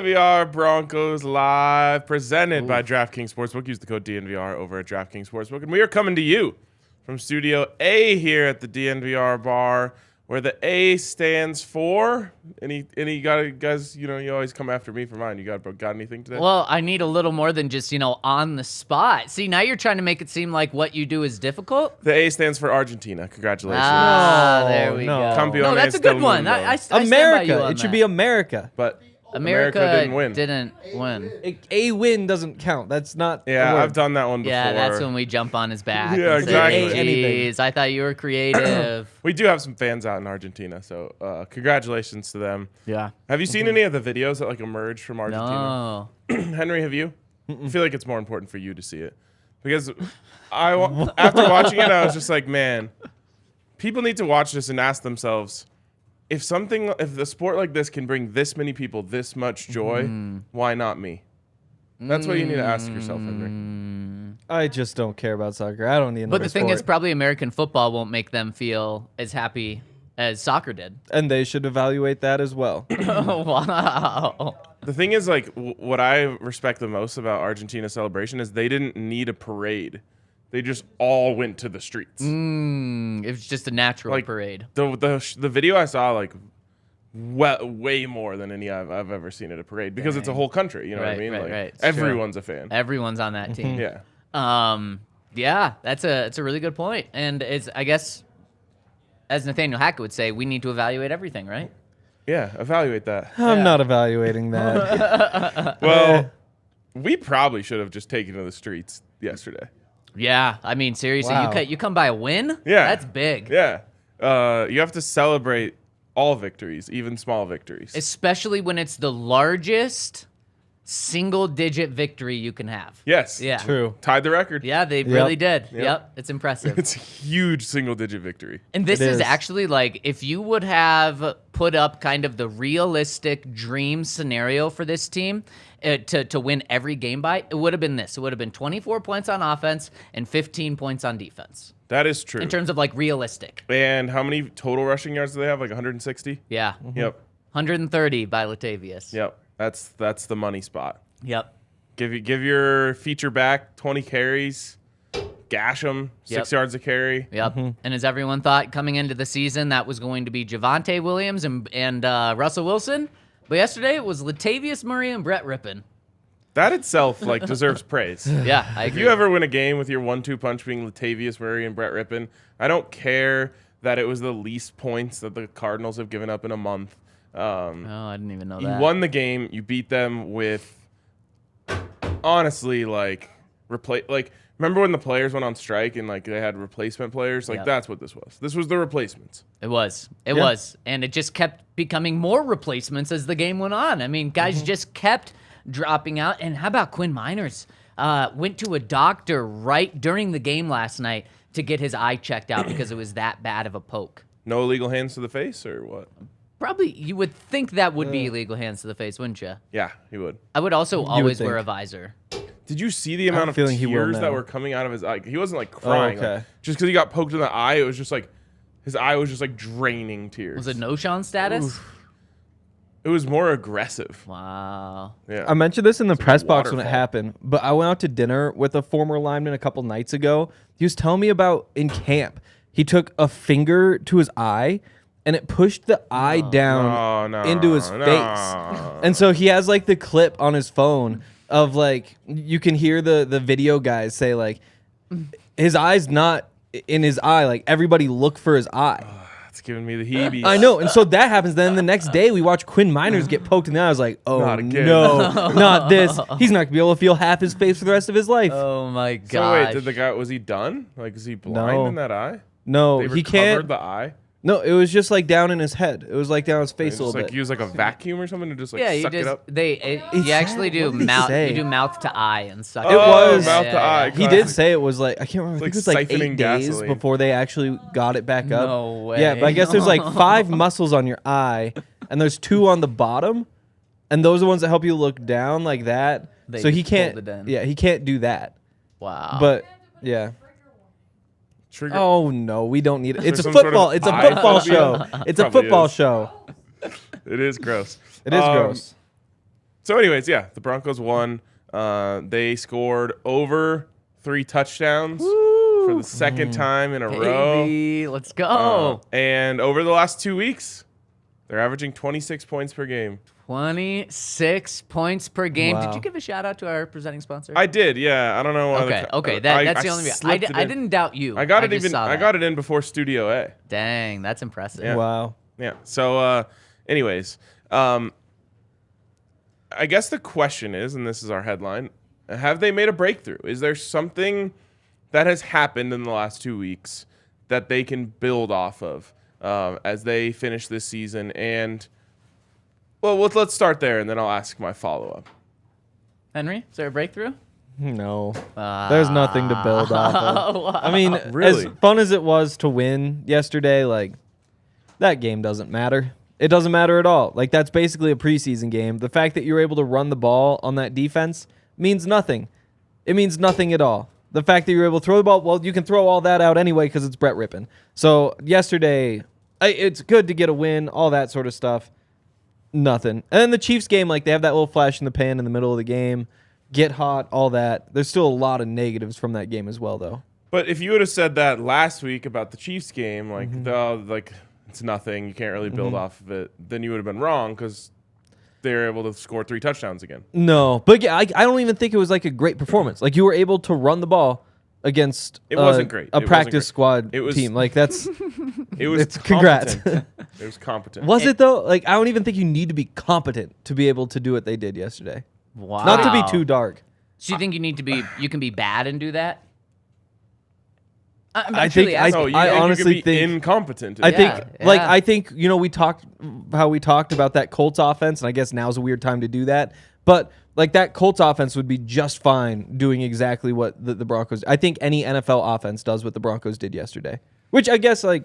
DNVR Broncos live, presented by DraftKings Sportsbook. Use the code DNVR over at DraftKings Sportsbook. And we are coming to you from Studio A here at the DNVR bar, where the A stands for guys, you always come after me for mine. You got anything today? Well, I need a little more than just, on the spot. See, now you're trying to make it seem like what you do is difficult. The A stands for Argentina. Congratulations. There we go. Campeones No, that's a good one. del mundo. I stand by you America. on It should that. be America. But America didn't win. A win doesn't count. That's not. Yeah, a word. I've done that one before. Yeah, that's when we jump on his back. Yeah, and say, exactly. Jeez, I thought you were creative. We do have some fans out in Argentina, so congratulations to them. Yeah. Have you seen any of the videos that emerged from Argentina? No. Henry, have you? I feel like it's more important for you to see it, because after watching it, I was just like, man, people need to watch this and ask themselves, if the sport like this can bring this many people this much joy, why not me? That's what you need to ask yourself, Henry. I just don't care about soccer. I don't need another But the thing is, sport. probably American football won't make them feel as happy as soccer did. And they should evaluate that as well. Oh, wow. The thing is, what I respect the most about Argentina's celebration is they didn't need a parade. They just all went to the streets. It was just a natural parade. The video I saw, way more than any I've ever seen at a parade, because it's a whole country. You know what I mean? Right. It's Everyone's a fan. Everyone's on that team. Yeah. Yeah, that's a really good point. And it's, I guess, as Nathaniel Hackett would say, we need to evaluate everything, right? Yeah, evaluate that. I'm not evaluating that. Well, we probably should have just taken to the streets yesterday. Yeah, I mean, seriously, Wow. you come by a win? Yeah. That's big. Yeah. You have to celebrate all victories, even small victories. Especially when it's the largest single-digit victory you can have. Yes. Yeah. True. Tied the record. Yeah, they really did. Yep. It's impressive. It's a huge single-digit victory. And this It is is. actually if you would have put up kind of the realistic dream scenario for this team to win every game by, it would have been this. It would have been 24 points on offense and 15 points on defense. That is true. In terms of realistic. And how many total rushing yards do they have? 160? Yeah. Yep. 130 by Latavius. Yep. That's the money spot. Yep. Give your feature back 20 carries, gash them 6 yards a carry. Yep. And as everyone thought coming into the season, that was going to be Javonte Williams and Russell Wilson. But yesterday it was Latavius Murray and Brett Rippon. That itself deserves praise. Yeah, I If agree. you ever win a game with your 1-2 punch being Latavius Murray and Brett Rippon, I don't care that it was the least points that the Cardinals have given up in a month. Oh, I didn't even know You that. won the game. You beat them with, honestly, remember when the players went on strike and they had replacement players? Yep. That's what this was. This was the replacements. It was. It was. And it just kept becoming more replacements as the game went on. I mean, guys just kept dropping out. And how about Quinn Miners? Went to a doctor right during the game last night to get his eye checked out because it was that bad of a poke. No illegal hands to the face or what? Probably, you would think that would be illegal hands to the face, wouldn't you? Yeah, he would. I would also always think. wear a visor. Did you see the amount of feeling he will tears that now. were coming out of his eye? He wasn't crying. okay. Just because he got poked in the eye, it was just his eye was just draining tears. Was it no-Sean status? It was more aggressive. Wow. Yeah. I mentioned this in the press box when it waterfall. happened, but I went out to dinner with a former lineman a couple nights ago. He was telling me about in camp. He took a finger to his eye, and it pushed the eye down into his face. And so he has the clip on his phone of you can hear the video guys say his eye's not in his eye. Everybody look for his eye. It's giving me the heebies. I know. And so that happens. Then the next day we watch Quinn Miners get poked in the eye. I was like, oh Not again. no, not this. He's not going to be able to feel half his face for the rest of his life. Oh, my So God. wait, did the guy, was he done? Is he blind No. in that eye? No, They he can't. recovered the eye? No, it was just down in his head. It was down his face It's a little just bit. use a vacuum or something to just Yeah, you suck it just up? you actually do what did he mouth. say? You do mouth to eye and suck. It was- mouth to eye. He did say it was I can't remember. I think it was siphoning 8 days gasoline. before they actually got it back up. No way. Yeah, but I guess there's 5 muscles on your eye, and there's 2 on the bottom, and those are the ones that help you look down like that. They So he just can't. pulled it in. Yeah, he can't do that. Wow. But yeah. Trigger. Oh no, we don't need it. It's a some sort of football. It's a eye football phobia? show. It's a Probably football is. show. It is gross. It is gross. So anyways, yeah, the Broncos won. They scored over 3 touchdowns for the second time in a row. Baby, let's go. And over the last 2 weeks, they're averaging 26 points per game. 26 points per game. Wow. Did you give a shout out to our presenting sponsor? I did, yeah. I don't know. Okay. That's the only reason. I didn't doubt you. I got it just saw I that. got it in before Studio A. Dang, that's impressive. Yeah. Wow. Yeah. So, anyways, I guess the question is, and this is our headline: have they made a breakthrough? Is there something that has happened in the last 2 weeks that they can build off of as they finish this season? And well, let's start there, and then I'll ask my follow-up. Henry, is there a breakthrough? No. There's nothing to build off of. I mean, Really? as fun as it was to win yesterday, like, that game doesn't matter. It doesn't matter at all. Like, that's basically a preseason game. The fact that you're able to run the ball on that defense means nothing. It means nothing at all. The fact that you're able to throw the ball, well, you can throw all that out anyway because it's Brett Rippon. So yesterday, it's good to get a win, all that sort of stuff. Nothing. And then the Chiefs game, like, they have that little flash in the pan in the middle of the game, get hot, all that. There's still a lot of negatives from that game as well, though. But if you would have said that last week about the Chiefs game, like, it's nothing, you can't really build off of it, then you would have been wrong because they were able to score 3 touchdowns again. No, but yeah, I don't even think it was like a great performance. Like, you were able to run the ball against It wasn't great. a It wasn't practice great. squad It was- team. Like, that's It was It's congrats. competent. It was competent. was it though? Like, I don't even think you need to be competent to be able to do what they did yesterday. Wow. Not to be too dark. So you think you can be bad and do that? I think No, you honestly could be think incompetent. I think Yeah, like yeah. I think we talked about that Colts offense, and I guess now's a weird time to do that. But like, that Colts offense would be just fine doing exactly what the Broncos. I think any NFL offense does what the Broncos did yesterday. Which I guess, like,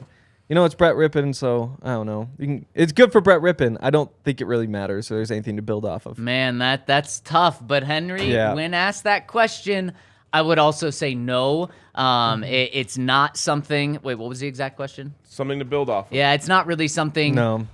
it's Brett Rippon, so I don't know. It's good for Brett Rippon. I don't think it really matters. So there's anything to build off of. Man, that's tough. But Henry, Yeah. when asked that question, I would also say no. It's not something. Wait, what was the exact question? Something to build off of. Yeah, it's not really something. No.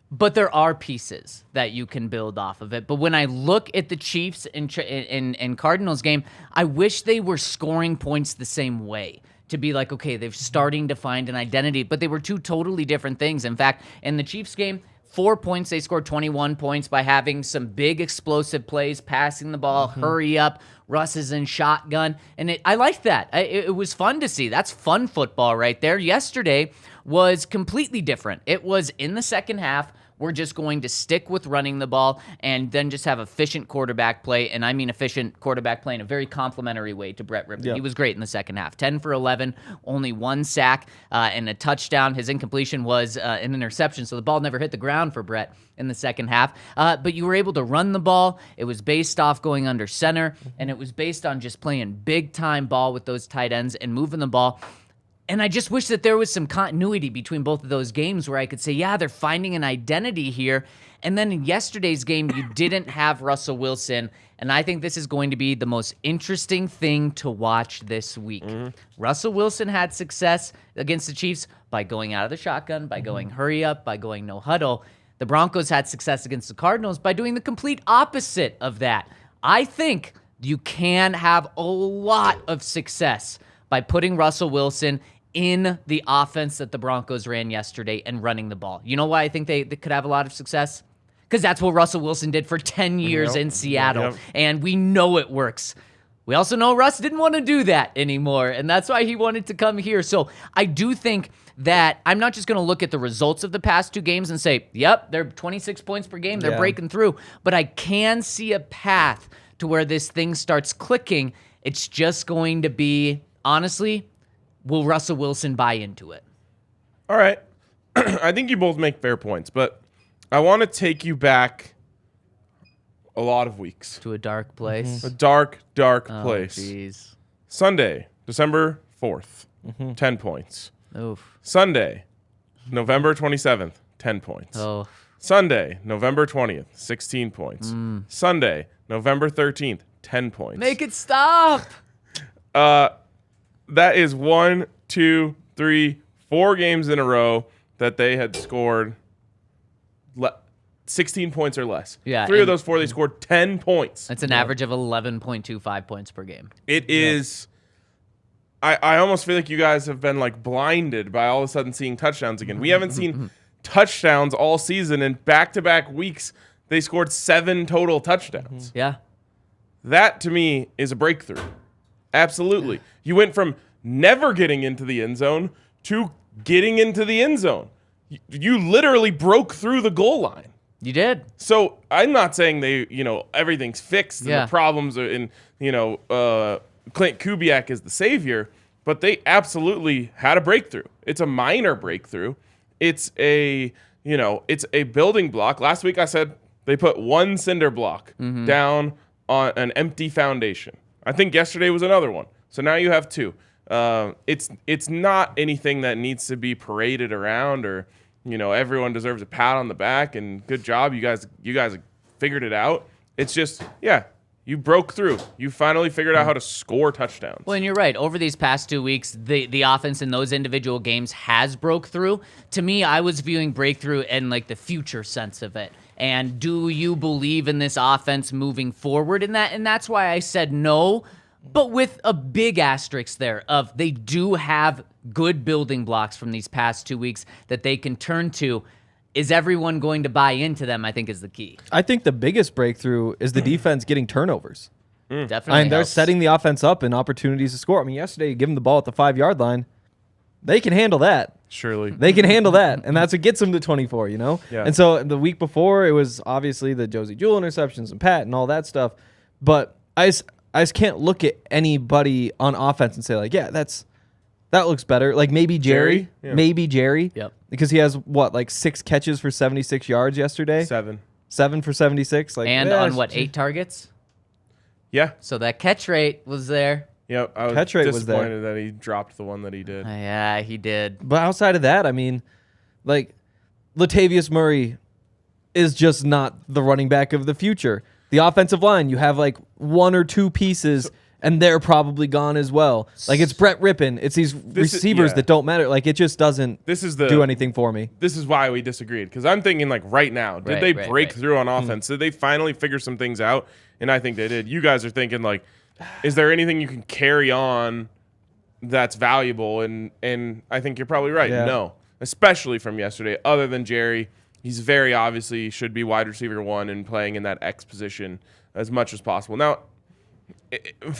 But there are pieces that you can build off of it. But when I look at the Chiefs and Cardinals game, I wish they were scoring points the same way. To be like, okay, they're starting to find an identity, but they were 2 totally different things. In fact, in the Chiefs game, 4 points, they scored 21 points by having some big explosive plays, passing the ball, hurry up, Russ is in shotgun, and I liked that. It was fun to see. That's fun football right there. Yesterday was completely different. It was in the second half. We're just going to stick with running the ball and then just have efficient quarterback play. And I mean efficient quarterback play in a very complimentary way to Brett Rippon. Yep. He was great in the second half. 10 for 11, only 1 sack and a touchdown. His incompletion was an interception, so the ball never hit the ground for Brett in the second half. But you were able to run the ball. It was based off going under center, and it was based on just playing big-time ball with those tight ends and moving the ball. And I just wish that there was some continuity between both of those games where I could say, yeah, they're finding an identity here. And then in yesterday's game, you didn't have Russell Wilson. And I think this is going to be the most interesting thing to watch this week. Russell Wilson had success against the Chiefs by going out of the shotgun, by going hurry up, by going no huddle. The Broncos had success against the Cardinals by doing the complete opposite of that. I think you can have a lot of success by putting Russell Wilson in the offense that the Broncos ran yesterday and running the ball. You know why I think they could have a lot of success? Because that's what Russell Wilson did for 10 years in Seattle, and we know it works. We also know Russ didn't want to do that anymore, and that's why he wanted to come here. So I do think that I'm not just going to look at the results of the past 2 games and say, yep, they're 26 points per game, they're breaking through, but I can see a path to where this thing starts clicking. It's just going to be, honestly, will Russell Wilson buy into it? All right. I think you both make fair points, but I want to take you back a lot of weeks. To a dark place. A dark, dark place. Jeez. Sunday, December 4th, 10 points. Oof. Sunday, November 27th, 10 points. Oh. Sunday, November 20th, 16 points. Sunday, November 13th, 10 points. Make it stop. That is 1, 2, 3, 4 games in a row that they had scored 16 points or less. Yeah, 3 of those 4, they scored 10 points. That's an average of 11.25 points per game. It is. I almost feel like you guys have been like blinded by all of a sudden seeing touchdowns again. We haven't seen touchdowns all season, and back-to-back weeks they scored 7 total touchdowns. Yeah. That to me is a breakthrough. Absolutely. You went from never getting into the end zone to getting into the end zone. You literally broke through the goal line. You did. So I'm not saying everything's fixed and Yeah. the problems are in, Clint Kubiak is the savior, but they absolutely had a breakthrough. It's a minor breakthrough. It's a building block. Last week I said they put one cinder block down on an empty foundation. I think yesterday was another one. So now you have 2. It's not anything that needs to be paraded around or, everyone deserves a pat on the back and good job. You guys figured it out. It's just, you broke through. You finally figured out how to score touchdowns. Well, and you're right. Over these past 2 weeks, the offense in those individual games has broke through. To me, I was viewing breakthrough in like the future sense of it. And do you believe in this offense moving forward in that? And that's why I said no, but with a big asterisk there of they do have good building blocks from these past 2 weeks that they can turn to. Is everyone going to buy into them, I think, is the key. I think the biggest breakthrough is the defense getting turnovers. Definitely. I mean, they're helps. setting the offense up and opportunities to score. I mean, yesterday, you give them the ball at the 5-yard line. They can handle that. Surely. They can handle that. And that's what gets them to 24, Yeah. And so the week before, it was obviously the Josie Jewell interceptions and Pat and all that stuff. But I just can't look at anybody on offense and say, like, yeah, that looks better. Like maybe Jerry. Yeah. Maybe Jerry. Yep. Because he has, 6 catches for 76 yards yesterday? 7. 7 for 76. Like, And yeah, on what, 8 targets? Yeah. So that catch rate was there. Yep. I was Catch rate was there. disappointed that he dropped the one that he did. Yeah, he did. But outside of that, I mean, like, Latavius Murray is just not the running back of the future. The offensive line, you have like 1 or 2 pieces, and they're probably gone as well. Like, it's Brett Rippon. It's these receivers that don't matter. Like, it just doesn't do anything for me. This is why we disagreed, because I'm thinking, like, right now, did they break through on offense? Did they finally figure some things out? And I think they did. You guys are thinking, like, is there anything you can carry on that's valuable? And I think you're probably right. Yeah. No, especially from yesterday. Other than Jerry, he's very obviously should be wide receiver 1 and playing in that X position as much as possible. Now,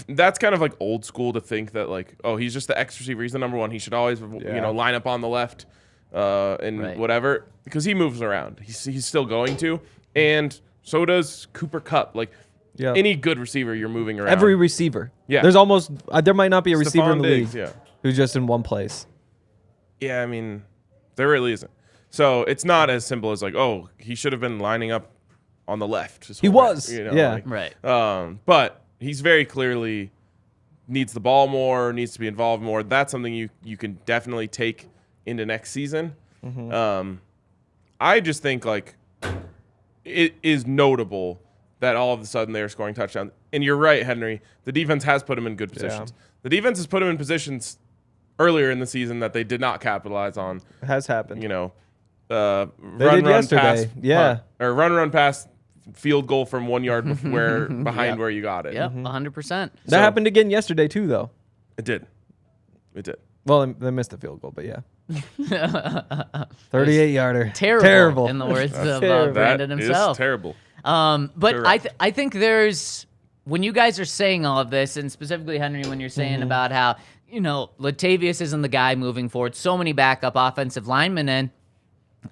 that's kind of like old school to think that, like, oh, he's just the X receiver. He's the number 1. He should always, line up on the left and whatever, because he moves around. He's still going to, and so does Cooper Kupp. Like, any good receiver, you're moving around. Every receiver. Yeah. There's almost, there might not be a receiver in the Diggs, league who's just in one place. Yeah, I mean, there really isn't. So it's not as simple as like, oh, he should have been lining up on the left. He was. Right. But he's very clearly needs the ball more, needs to be involved more. That's something you can definitely take into next season. I just think, like, it is notable that all of a sudden they're scoring touchdowns. And you're right, Henry. The defense has put them in good positions. Yeah. The defense has put them in positions earlier in the season that they did not capitalize on. It has happened. Run yesterday. pass, or run pass, field goal from 1 yard behind where you got it. Yep, 100%. That happened again yesterday too, though. It did. Well, they missed the field goal, but yeah. 38-yarder. Terrible. In the words of Brandon himself. Is terrible. But I think there's, when you guys are saying all of this, and specifically Henry, when you're saying about how, Latavius isn't the guy moving forward, so many backup offensive linemen, and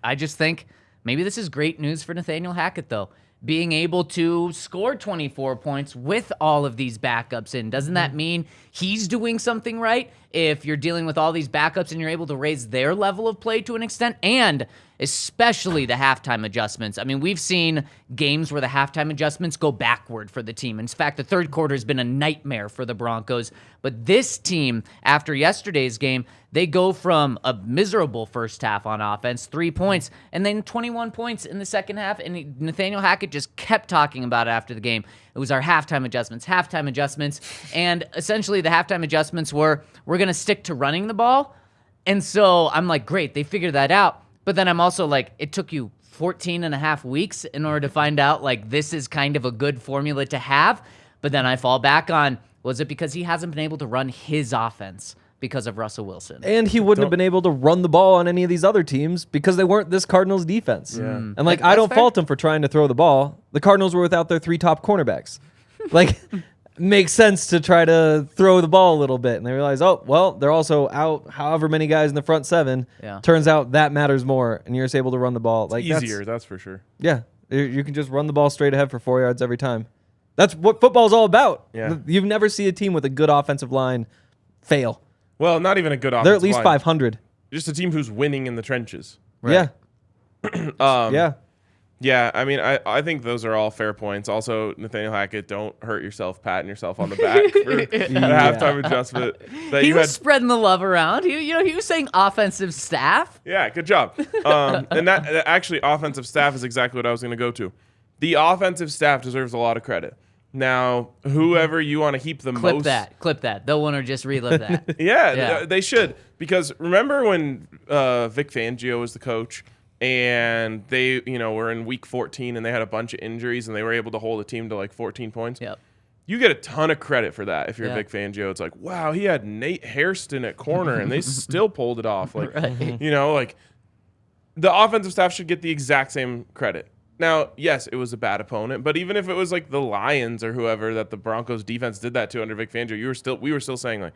I just think maybe this is great news for Nathaniel Hackett, though. Being able to score 24 points with all of these backups in. Doesn't that mean he's doing something right? If you're dealing with all these backups and you're able to raise their level of play to an extent, and especially the halftime adjustments. I mean, we've seen games where the halftime adjustments go backward for the team. In fact, the third quarter has been a nightmare for the Broncos. But this team, after yesterday's game, they go from a miserable first half on offense, 3 points, and then 21 points in the second half. And Nathaniel Hackett just kept talking about it after the game. It was our halftime adjustments. And essentially the halftime adjustments were, we're going to stick to running the ball. And so I'm like, great, they figured that out. But then I'm also like, it took you 14 and a half weeks in order to find out, like, this is kind of a good formula to have. But then I fall back on, was it because he hasn't been able to run his offense because of Russell Wilson? And he wouldn't have been able to run the ball on any of these other teams because they weren't this Cardinals defense. Yeah. And, like, I don't fault him for trying to throw the ball. The Cardinals were without their 3 top cornerbacks. Like, makes sense to try to throw the ball a little bit. And they realize, oh, well, they're also out however many guys in the front 7. Yeah. Turns out that matters more, and you're just able to run the ball. Like, Easier, that's for sure. Yeah. You can just run the ball straight ahead for 4 yards every time. That's what football's all about. Yeah. You've never see a team with a good offensive line fail. Well, not even a good offensive They're at least line. 500. Just a team who's winning in the trenches. Yeah. Yeah. Yeah, I mean, I think those are all fair points. Also, Nathaniel Hackett, don't hurt yourself patting yourself on the back for a halftime adjustment. That He you was had. spreading the love around. He was saying offensive staff. Yeah, good job. And that actually, offensive staff is exactly what I was going to go to. The offensive staff deserves a lot of credit. Now, whoever you want to heap the Clip most. that. They'll want to just relive that. Yeah, they should. Because remember when Vic Fangio was the coach and they, were in week 14 and they had a bunch of injuries and they were able to hold a team to like 14 points? Yep. You get a ton of credit for that if you're Yeah. Vic Fangio. It's like, wow, he had Nate Hairston at corner and they still pulled it off. Like, Right. like the offensive staff should get the exact same credit. Now, yes, it was a bad opponent, but even if it was like the Lions or whoever that the Broncos defense did that to under Vic Fangio, we were still saying like,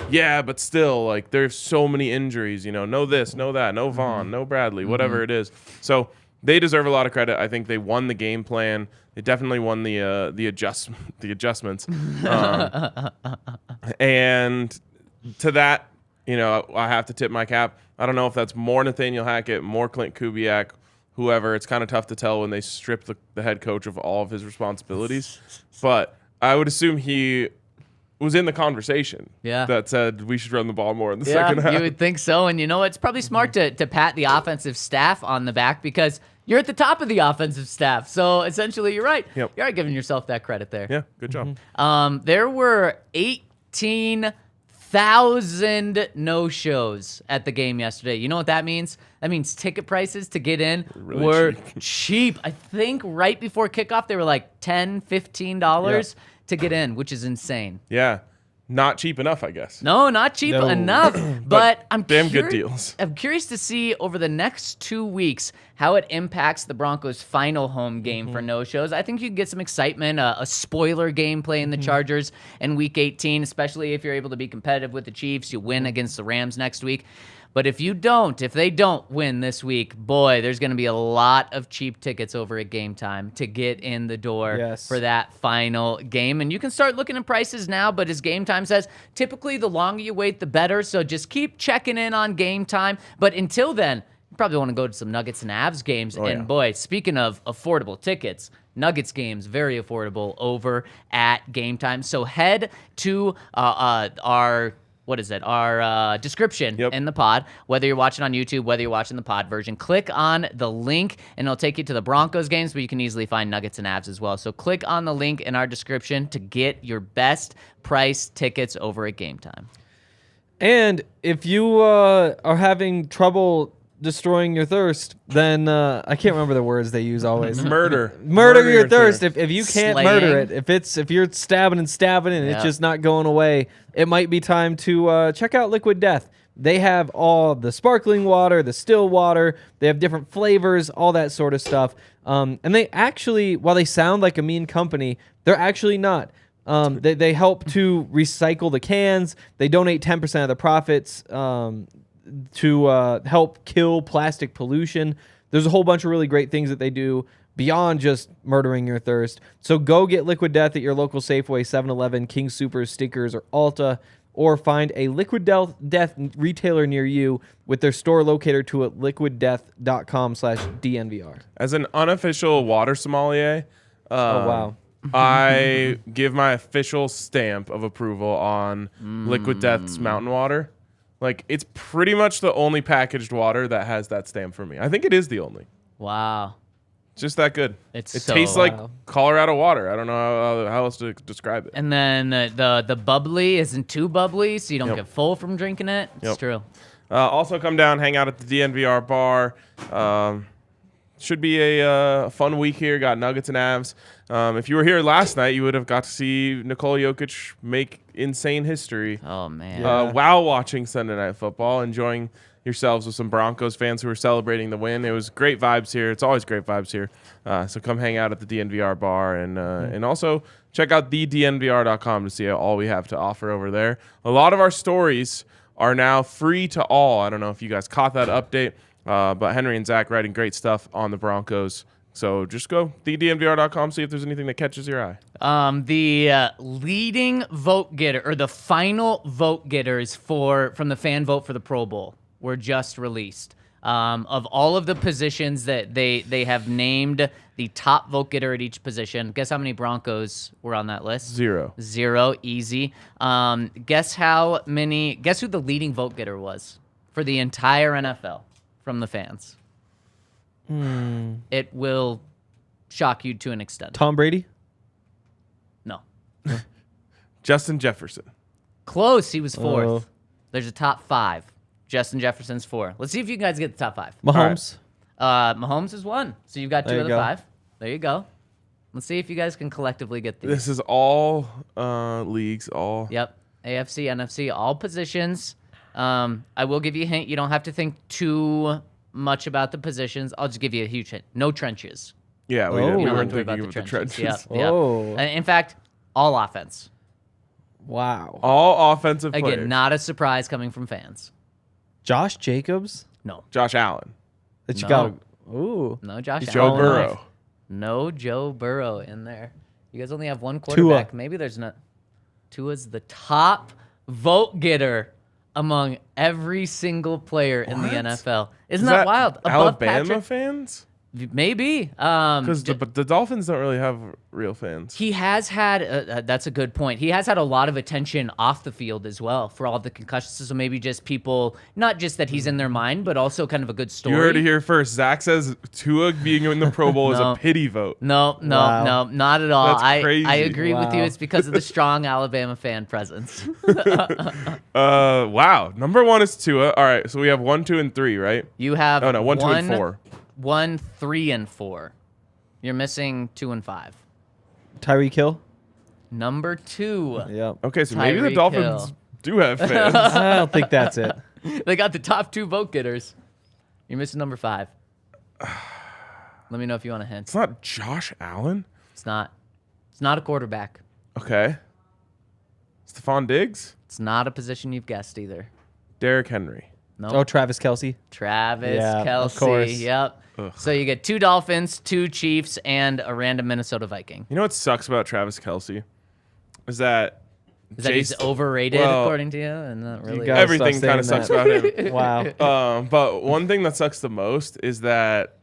yeah, but still, like, there's so many injuries, no this, no that, no Vaughn, no Bradley, whatever it is. So they deserve a lot of credit. I think they won the game plan. They definitely won the adjustments. And to that, I have to tip my cap. I don't know if that's more Nathaniel Hackett, more Clint Kubiak, whoever. It's kind of tough to tell when they strip the head coach of all of his responsibilities. But I would assume he was in the conversation that said we should run the ball more in the second half. You would think so. And it's probably smart to pat the offensive staff on the back because you're at the top of the offensive staff. So essentially, you're right. Yep. You are giving yourself that credit there. Yeah, good job. There were 18,000 no-shows at the game yesterday. You know what that means? That means ticket prices to get in were cheap. I think right before kickoff, they were like $10, $15 to get in, which is insane. Yeah. Not cheap enough, I guess. No, not cheap enough. But I'm damn good deals. I'm curious to see over the next 2 weeks how it impacts the Broncos' final home game for no-shows. I think you can get some excitement, a spoiler game playing the Chargers in Week 18, especially if you're able to be competitive with the Chiefs. You win against the Rams next week. But if they don't win this week, boy, there's going to be a lot of cheap tickets over at Game Time to get in the door for that final game. And you can start looking at prices now, but as Game Time says, typically the longer you wait, the better. So just keep checking in on Game Time. But until then, you probably want to go to some Nuggets and Avs games. Boy, speaking of affordable tickets, Nuggets games, very affordable over at Game Time. So head to our description in the pod, whether you're watching on YouTube, whether you're watching the pod version. Click on the link, and it'll take you to the Broncos games, but you can easily find Nuggets and Avs as well. So click on the link in our description to get your best price tickets over at Game Time. And if you are having trouble destroying your thirst, then I can't remember the words they use always. Murder your thirst. If you can't murder it, if you're stabbing and it's just not going away, it might be time to check out Liquid Death. They have all the sparkling water, the still water. They have different flavors, all that sort of stuff. And they actually, while they sound like a mean company, they're actually not. They help to recycle the cans. They donate 10% of the profits to help kill plastic pollution. There's a whole bunch of really great things that they do beyond just murdering your thirst. So go get Liquid Death at your local Safeway, 7-Eleven, King Soopers, Stickers, or Ulta, or find a Liquid Death retailer near you with their store locator to at liquiddeath.com/DNVR. As an unofficial water sommelier, Oh, wow. I give my official stamp of approval on Liquid Death's mountain water. Like, it's pretty much the only packaged water that has that stamp for me. I think it is the only. Wow. Just that good. It tastes like Colorado water. I don't know how else to describe it. And then the bubbly isn't too bubbly, so you don't get full from drinking it. It's true. Also come down, hang out at the DNVR bar. should be a fun week here. Got Nuggets and Avs. If you were here last night, you would have got to see Nikola Jokic make insane history. Oh, man. While watching Sunday Night Football, enjoying yourselves with some Broncos fans who were celebrating the win. It was great vibes here. It's always great vibes here. So come hang out at the DNVR bar and also check out thednvr.com to see all we have to offer over there. A lot of our stories are now free to all. I don't know if you guys caught that update, but Henry and Zach writing great stuff on the Broncos. So just go thednvr.com, see if there's anything that catches your eye. The leading vote getter, or the final vote getters from the fan vote for the Pro Bowl were just released. Of all of the positions that they have named the top vote getter at each position, guess how many Broncos were on that list? 0. Easy. Guess who the leading vote getter was for the entire NFL from the fans? It will shock you to an extent. Tom Brady? No. Justin Jefferson. Close. He was 4th. Oh. There's a top 5. Justin Jefferson's 4. Let's see if you guys get the top 5. Mahomes? Mahomes is 1. So you've got 2 There of you the go. 5. There you go. Let's see if you guys can collectively get these. This is all leagues, all. Yep. AFC, NFC, all positions. I will give you a hint. You don't have to think too much about the positions. I'll just give you a huge hint. No trenches. Yeah, we, Oh. we You don't weren't have to worry thinking about of the trenches. Yep. Oh. In fact, all offense. Wow. All offensive Again, players. not a surprise coming from fans. Josh Jacobs? No. Josh Allen. That you No. got. Ooh. No Josh Joe Allen. Burrow. No Joe Burrow in there. You guys only have one quarterback. Maybe there's not. Tua's the top vote getter among every single player in the What? NFL. Isn't Is that wild? Above Alabama Patrick? fans? Maybe. Because the Dolphins don't really have real fans. He has had, that's a good point. He has had a lot of attention off the field as well for all the concussions. So maybe just people, not just that he's in their mind, but also kind of a good story. You heard it here first. Zach says Tua being in the Pro Bowl is No. a pity vote. No, Wow. not at all. That's crazy. I agree with you. Wow. It's because of the strong Alabama fan presence. Wow. Number 1 is Tua. All right, so we have 1, 2, and 3, right? You have Oh, no, 1, 2, and 4. 1, 3, and 4. You're missing 2 and 5. Tyreek Hill? Number 2. Yep. Okay, so maybe the Tyreek Dolphins Hill. do have fans. I don't think that's it. They got the top 2 vote getters. You're missing number 5. Let me know if you want a hint. It's not Josh Allen. It's not. It's not a quarterback. Okay. Stephon Diggs. It's not a position you've guessed either. Derrick Henry. No. Oh, Travis Kelce? Travis Yeah, of Kelce. course. Yep. Ugh. So you get 2 Dolphins, 2 Chiefs, and a random Minnesota Viking. You know what sucks about Travis Kelce? Is that Is that he's overrated well, according to you? And not really. gotta everything stop kind of saying sucks that. about him. Wow. But one thing that sucks the most is that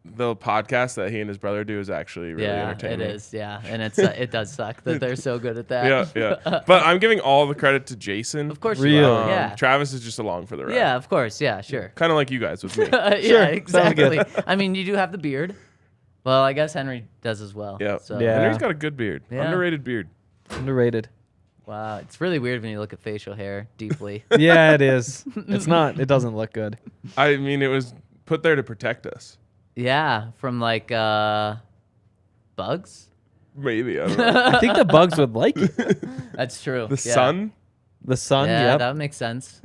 the podcast that he and his brother do is actually really Yeah, entertaining. it is. Yeah, and it does suck that they're so good at that. Yeah. But I'm giving all the credit to Jason. Of course Really? you are. Yeah. Travis is just along for the ride. Yeah, of course. Yeah, sure. Kind of like you guys with me. Yeah, Sounds exactly. good. I mean, you do have the beard. Well, I guess Henry does as well. Yeah. So, Yeah. Henry's got a good beard. Yeah. Underrated beard. Underrated. Wow, it's really weird when you look at facial hair deeply. Yeah, it is. It's not. It doesn't look good. I mean, it was put there to protect us. Yeah, from like bugs. Maybe. I don't know. I think the bugs would like it. That's true. The sun. The sun, Yeah, yep. that would make sense.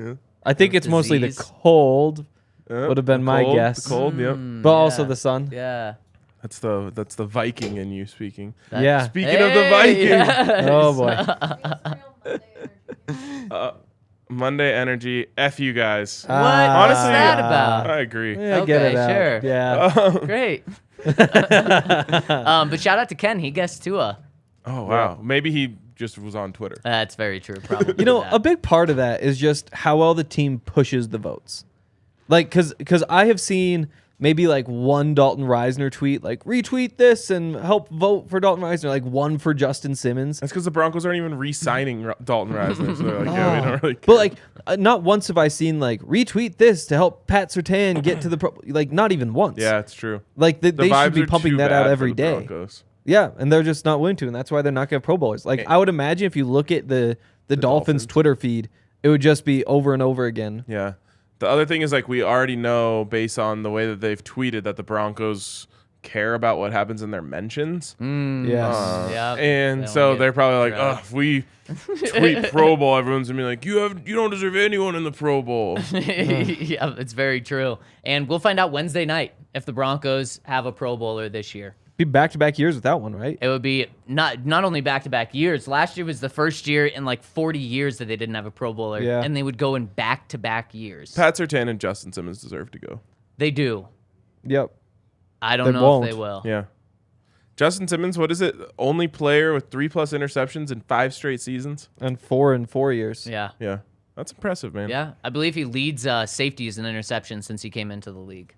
I think it's mostly the disease. cold, Yeah, Would have been the my cold, guess. The cold, yep. but also yeah. the sun. Yeah. That's the Viking in you speaking. Yeah. Speaking of the Viking, yes. Oh boy. Monday energy. F you guys. What? Ah. What's Honestly, that about? I agree. Yeah, get Okay, it out. sure. Yeah. Great. But shout out to Ken. He guessed Tua. Oh wow. Maybe he just was on Twitter. That's very true. Probably. You know, that. a big part of that is just how well the team pushes the votes. Like, because I have seen maybe like one Dalton Reisner tweet, like retweet this and help vote for Dalton Reisner, like one for Justin Simmons. That's because the Broncos aren't even re-signing Dalton Reisner. So they're like, yeah, we don't really care. But like, not once have I seen like retweet this to help Pat Surtain get to the pro. Like, not even once. Yeah, it's true. Like they vibes should be are pumping too that bad out for every the day. Broncos. Yeah, and they're just not willing to, and that's why they're not getting Pro Bowlers. Like I would imagine if you look at the Dolphins Dolphins. Twitter feed, it would just be over and over again. Yeah. The other thing is, like, we already know based on the way that they've tweeted that the Broncos care about what happens in their mentions. Yes. And so they're probably like, oh, if we tweet Pro Bowl, everyone's gonna be like, you don't deserve anyone in the Pro Bowl. Yeah, it's very true. And we'll find out Wednesday night if the Broncos have a Pro Bowler this year. Be back-to-back years without one, right? It would be not only back-to-back years. Last year was the first year in like 40 years that they didn't have a Pro Bowler, and they would go in back-to-back years. Pat Surtain and Justin Simmons deserve to go. They do. Yep. I don't know if they will. Yeah. Justin Simmons, what is it? Only player with 3+ interceptions in 5 straight seasons? And 4 in 4 years. Yeah. Yeah. That's impressive, man. Yeah. I believe he leads safeties in interceptions since he came into the league.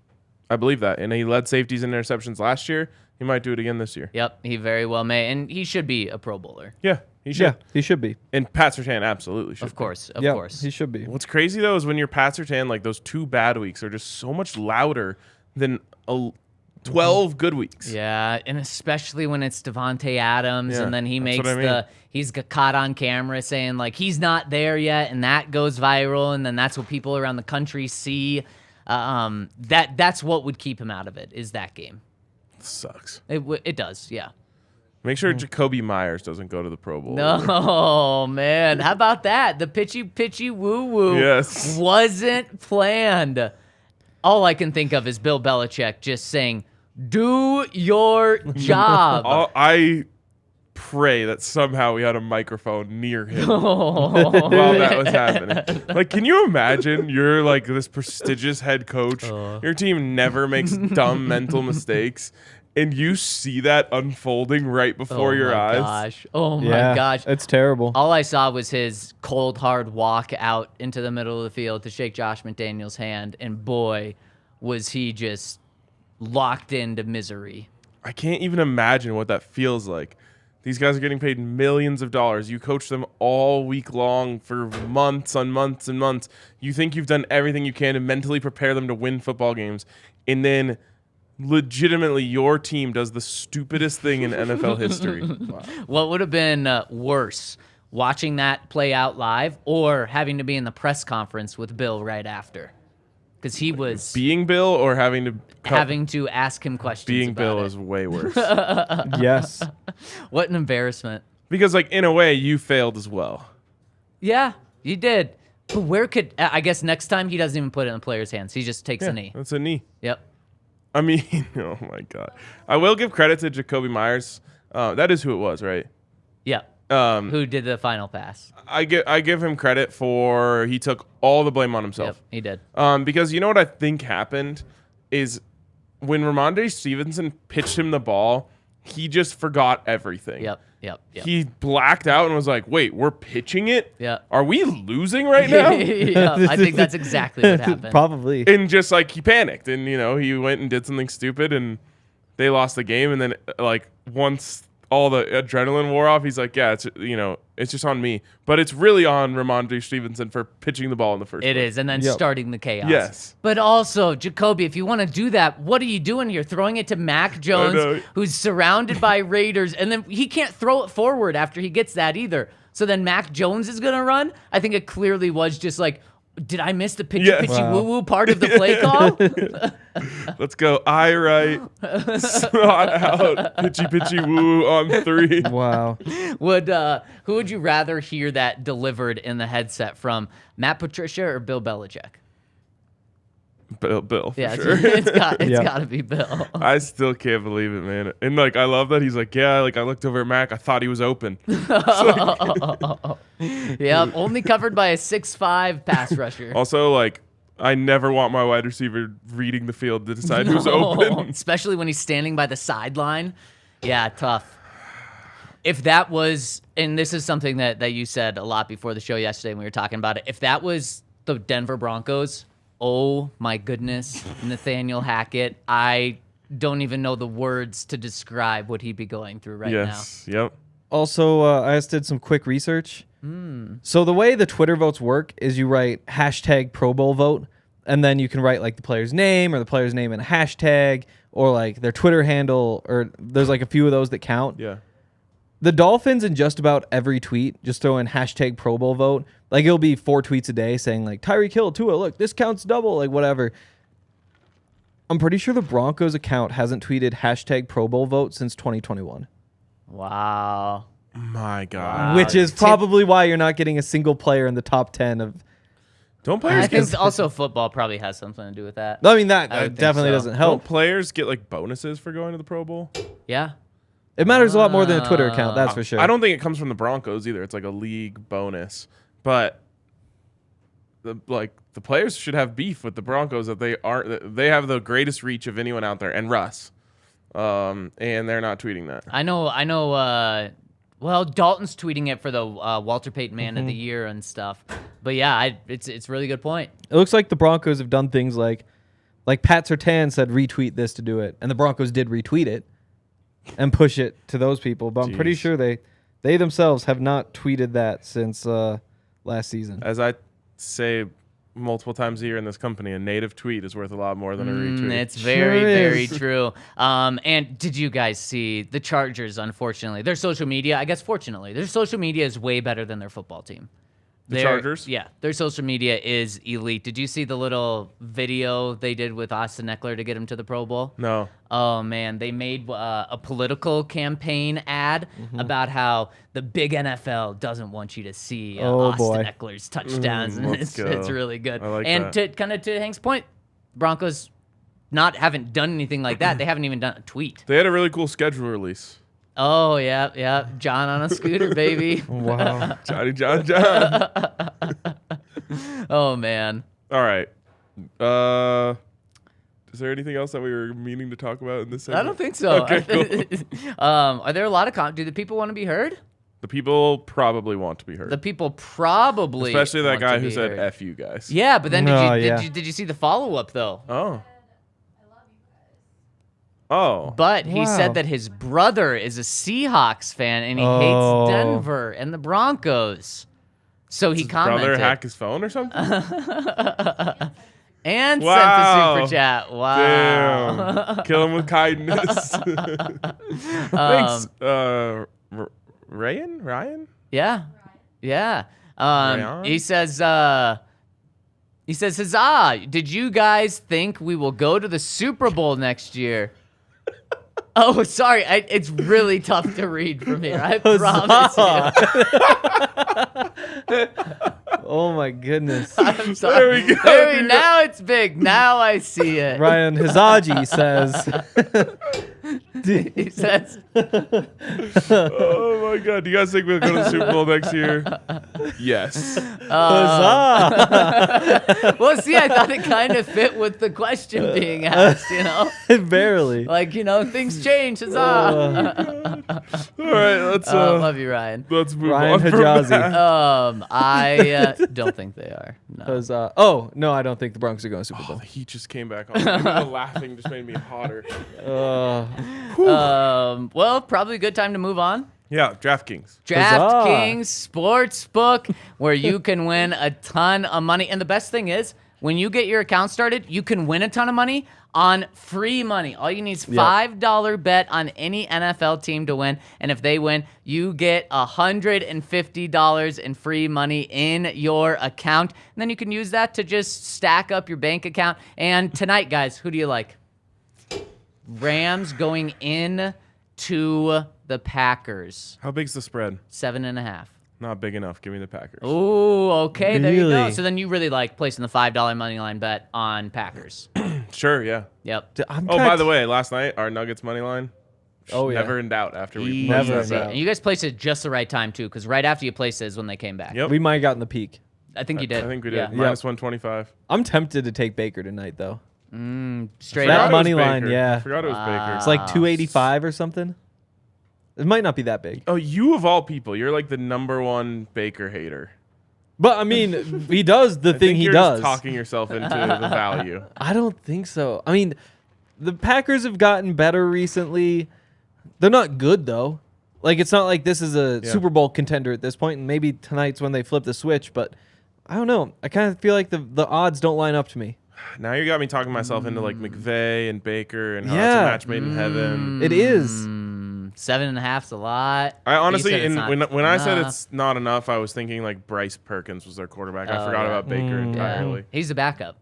I believe that. And he led safeties in interceptions last year. He might do it again this year. Yep. He very well may. And he should be a Pro Bowler. Yeah. He should. Yeah, he should be. And Pat Surtain absolutely should. Of course. Of Yep, course. he should be. What's crazy, though, is when you're Pat Surtain, like, those 2 bad weeks are just so much louder than 12 good weeks. Yeah, and especially when it's Devontae Adams, Yeah, and then he that's makes what I mean. he's got caught on camera saying like he's not there yet, and that goes viral, and then that's what people around the country see. That's what would keep him out of it, is that game. Sucks. It does, yeah. Make sure Jacoby Myers doesn't go to the Pro Bowl. No, man. How about that? The pitchy woo-woo Yes. wasn't planned. All I can think of is Bill Belichick just saying, do your job. I pray that somehow we had a microphone near him while that was happening. Like, can you imagine you're like this prestigious head coach, your team never makes dumb mental mistakes, and you see that unfolding right before your eyes? Oh my gosh. It's terrible. All I saw was his cold, hard walk out into the middle of the field to shake Josh McDaniels' hand, and boy, was he just locked into misery. I can't even imagine what that feels like. These guys are getting paid millions of dollars. You coach them all week long for months on months and months. You think you've done everything you can to mentally prepare them to win football games, and then legitimately your team does the stupidest thing in NFL history. Wow. What would have been worse, watching that play out live or having to be in the press conference with Bill right after? Because he was being Bill or having to ask him questions. Being about Bill it. is way worse. Yes. What an embarrassment. Because, like, in a way, you failed as well. Yeah, you did. But where could, I guess next time he doesn't even put it in the player's hands. He just takes a knee. That's a knee. Yep. I mean, oh my God. I will give credit to Jacoby Myers. That is who it was, right? Yep. Who did the final pass? I give him credit for he took all the blame on himself. Yep, he did. Because you know what I think happened is when Ramondre Stevenson pitched him the ball, he just forgot everything. Yep. He blacked out and was like, wait, we're pitching it? Yeah. Are we losing right now? Yeah, I think that's exactly what happened. Probably. And just like he panicked and, he went and did something stupid and they lost the game. And then like once all the adrenaline wore off, he's like, yeah, it's just on me. But it's really on Ramondre Stevenson for pitching the ball in the first place. It is, and then starting the chaos. Yes. But also, Jacoby, if you want to do that, what are you doing here? Throwing it to Mac Jones, who's surrounded by Raiders, and then he can't throw it forward after he gets that either. So then Mac Jones is going to run? I think it clearly was just like, did I miss the pitchy woo-woo part of the play call? Let's go. Eye right. Slot out. Pitchy woo on 3. Wow. Who would you rather hear that delivered in the headset from, Matt Patricia or Bill Belichick? Bill, for sure. It's got to be Bill. I still can't believe it, man. And like, I love that he's like, yeah, like I looked over at Mac, I thought he was open. Yeah, only covered by a 6'5" pass rusher. Also, like, I never want my wide receiver reading the field to decide who's open. Especially when he's standing by the sideline. Yeah, tough. If that was, and this is something that you said a lot before the show yesterday when we were talking about it, if that was the Denver Broncos, oh my goodness, Nathaniel Hackett, I don't even know the words to describe what he'd be going through right now. Yep. Also, I just did some quick research. So the way the Twitter votes work is you write hashtag Pro Bowl vote, and then you can write like the player's name or the player's name in a hashtag or like their Twitter handle, or there's like a few of those that count. Yeah. The Dolphins in just about every tweet just throw in hashtag Pro Bowl vote. Like it'll be 4 tweets a day saying like Tyreek Hill, Tua, look, this counts double, like whatever. I'm pretty sure the Broncos account hasn't tweeted hashtag Pro Bowl vote since 2021. Wow. My God. Which is probably why you're not getting a single player in the top 10 of. Don't players I think also football probably has something to do with that. I mean, that I would think definitely so. doesn't help. Don't players get like bonuses for going to the Pro Bowl? Yeah. It matters a lot more than a Twitter account, that's for sure. I don't think it comes from the Broncos either. It's like a league bonus. But the players should have beef with the Broncos that they have the greatest reach of anyone out there, and Russ. And they're not tweeting that. I know. Well, Dalton's tweeting it for the Walter Payton Man of the Year and stuff. But yeah, it's a really good point. It looks like the Broncos have done things like Pat Surtain said retweet this to do it, and the Broncos did retweet it and push it to those people. But I'm pretty sure they themselves have not tweeted that since last season. As I say multiple times a year in this company, a native tweet is worth a lot more than a retweet. It's very, very true. And did you guys see the Chargers, unfortunately? Their social media, I guess fortunately, their social media is way better than their football team. The Chargers? Yeah, their social media is elite. Did you see the little video they did with Austin Eckler to get him to the Pro Bowl? No. Oh, man. They made a political campaign ad about how the big NFL doesn't want you to see Austin Eckler's touchdowns. And it's really good. I like and that. to Hank's point, Broncos haven't done anything like that. They haven't even done a tweet. They had a really cool schedule release. Oh, yeah. John on a scooter, baby. Wow. Johnny John. Oh, man. All right. Is there anything else that we were meaning to talk about in this segment? I don't think so. Okay, cool. Are there a lot of do the people want to be heard? The people probably want to be heard. The people probably Especially that want guy to who be said heard. F you guys. Yeah, but then No, did you see the follow-up, though? Oh. Oh. But he Wow. said that his brother is a Seahawks fan and he Oh. hates Denver and the Broncos. So he His commented brother hack his phone or something? and Wow. sent a super chat. Wow. Damn. Kill him with kindness. Thanks. Ryan? Yeah. Yeah. Ryan? He says, huzzah, did you guys think we will go to the Super Bowl next year? Oh, sorry. It's really tough to read from here. I promise you. Oh my goodness. I'm sorry. There we go. Now it's big. Now I see it. Ryan Hizaji says. He says, Oh my God. Do you guys think we'll go to the Super Bowl next year? Yes. Huzzah! well, see, I thought it kind of fit with the question being asked, Barely. Like, things change. Huzzah. All right. Love you, Ryan. Let's move Ryan on from Hijazi. that. I don't think they are. No. Huzzah. Oh, no, I don't think the Broncos are going to Super Bowl. The heat just came back on. Even the laughing just made me hotter. Well, probably a good time to move on. Yeah, DraftKings. DraftKings Sportsbook, where you can win a ton of money. And the best thing is, when you get your account started, you can win a ton of money on free money. All you need is $5 bet on any NFL team to win. And if they win, you get $150 in free money in your account. And then you can use that to just stack up your bank account. And tonight, guys, who do you like? Rams going in to the Packers. How big's the spread? 7.5. Not big enough. Give me the Packers. Ooh, okay, there you go. Really? So then you really like placing the $5 money line bet on Packers. Sure, yeah. Yep. By the way, last night, our Nuggets money line, Oh, yeah. never in doubt after we Easy. Never in placed that doubt. And you guys placed it just the right time too, because right after you placed it is when they came back. Yep. We might have gotten the peak. I think you did. I think we did. Yeah. Minus 125. I'm tempted to take Baker tonight, though. Straight That up. Forgot it was money line, Baker. yeah. I forgot it was Baker. It's like 285 or something. It might not be that big. Oh, you of all people, you're like the #1 Baker hater. But, I mean, he does the I thing think he you're does. just talking yourself into the value. I don't think so. I mean, the Packers have gotten better recently. They're not good, though. Like, it's not like this is a Super Bowl contender at this point, and maybe tonight's when they flip the switch, but I don't know. I kind of feel like the odds don't line up to me. Now you got me talking myself into like McVay and Baker and how Yeah. it's a match made in heaven. It is. 7.5's a lot. I honestly, You said it's not when I said enough. it's not enough, I was thinking like Bryce Perkins was their quarterback. I forgot about Baker entirely. He's a backup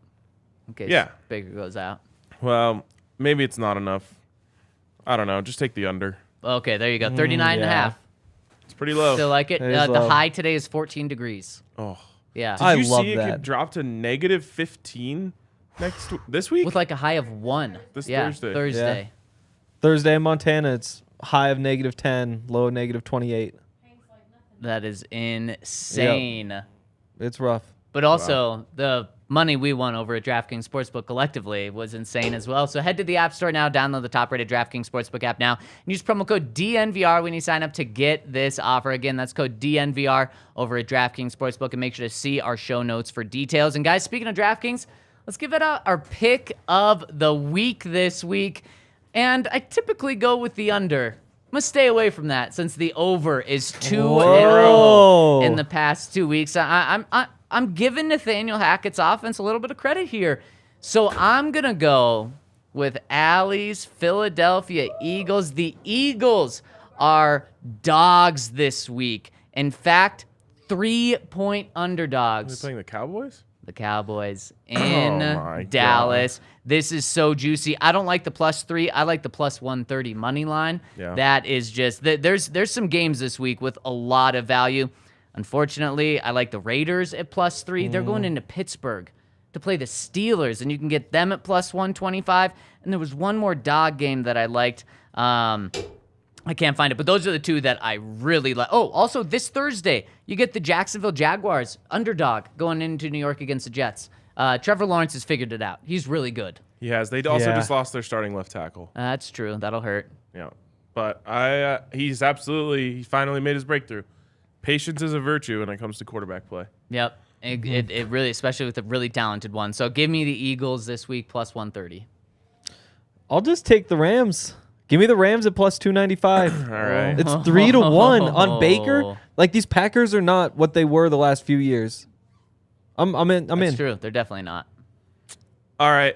in case Baker goes out. Well, maybe it's not enough. I don't know. Just take the under. Okay, there you go. 39.5. It's pretty low. Still like it. It is The low. high today is 14 degrees. Oh, Yeah. did I you love see it that. could drop to negative 15 this week? With like a high of 1. This Thursday. Thursday. Thursday in Montana, it's high of -10, low of -28. That is insane. It's rough. But also, the money we won over at DraftKings Sportsbook collectively was insane as well. So head to the App Store now, download the top-rated DraftKings Sportsbook app now, and use promo code DNVR when you sign up to get this offer. Again, that's code DNVR over at DraftKings Sportsbook, and make sure to see our show notes for details. And guys, speaking of DraftKings, let's give it out our pick of the week this week. And I typically go with the under. I'm going to stay away from that since the over is 2 in a row in the past 2 weeks. I'm giving Nathaniel Hackett's offense a little bit of credit here. So I'm going to go with Allie's Philadelphia Eagles. The Eagles are dogs this week. In fact, 3-point underdogs. Are they playing the Cowboys? The Cowboys in my Dallas. This is so juicy. I don't like the +3. I like the +130 money line. Yeah. That is just there's some games this week with a lot of value. Unfortunately, I like the Raiders at +3. They're going into Pittsburgh to play the Steelers, and you can get them at +125. And there was one more dog game that I liked. I can't find it, but those are the two that I really like. Oh, also this Thursday, you get the Jacksonville Jaguars underdog going into New York against the Jets. Trevor Lawrence has figured it out. He's really good. He has. They also just lost their starting left tackle. That's true. That'll hurt. Yeah. But he finally made his breakthrough. Patience is a virtue when it comes to quarterback play. Yep. It really, especially with a really talented one. So give me the Eagles this week +130. I'll just take the Rams. Give me the Rams at +295. All right. It's 3-1 on Baker. Like, these Packers are not what they were the last few years. I'm in. That's true. They're definitely not. All right.